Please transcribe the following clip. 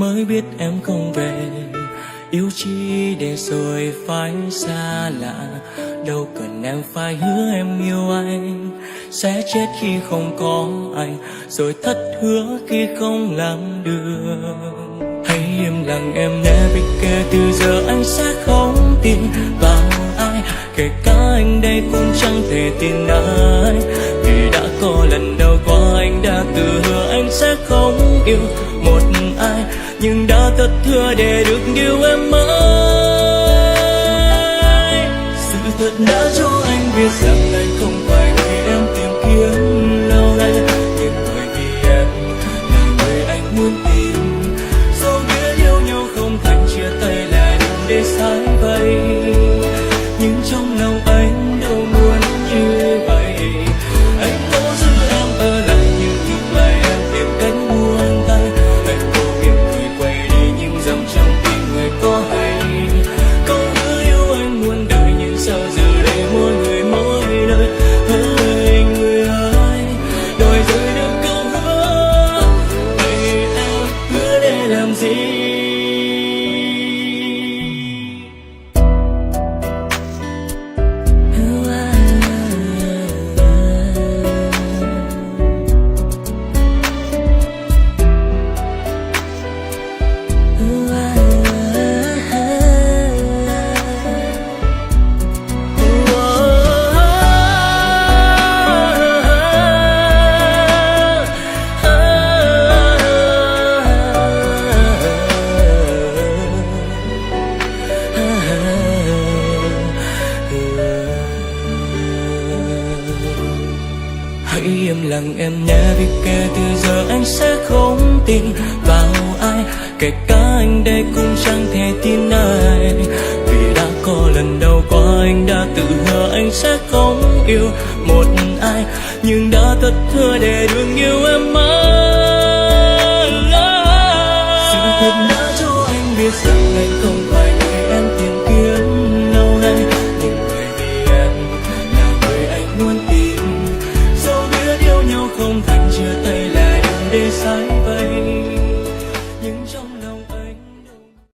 mới biết em không về. Yêu chi để rồi phải xa lạ, đâu cần em phải hứa em yêu anh. Sẽ chết khi không có anh, rồi thất hứa khi không làm được. Hãy im lặng em nhé, vì kể từ giờ anh sẽ không tin vào ai. Kể cả anh đây cũng chẳng thể tin ai, vì đã có lần đầu qua anh đã tự hứa anh sẽ không yêu một ai, nhưng đã thất hứa để được yêu em mãi. Sự thật đã cho anh biết rằng anh không phải người em tìm kiếm lâu nay, nhưng bởi vì em là người anh muốn tìm. Dẫu biết yêu nhau không thành chia tay là đừng để sai vậy, nhưng trong lòng anh đâu muốn như vậy. Anh cố giữ em ở lại nhưng ngược lại em tìm cách buông tay. Anh cố kiếm cười quay đi nhưng dòng trong tim người có hay. Câu hứa yêu anh muôn đời nhưng sao giờ đây mỗi người mỗi nơi. Hỡi người ơi, đòi rời được câu hứa, vậy em hứa để làm gì? Hãy im lặng em nhé, vì kể từ giờ anh sẽ không tin vào ai. Kể cả anh đây cũng chẳng thể tin ai, vì đã có lần đầu qua anh đã tự hứa anh sẽ không yêu một ai, nhưng đã thất hứa để đừng yêu em mãi. Sự thật đã cho anh biết rằng anh không phải người em tìm kiếm lâu nay, nhưng bởi vì em là người anh muốn tìm. Dẫu biết yêu nhau không thành chia tay là đừng để sai vậy,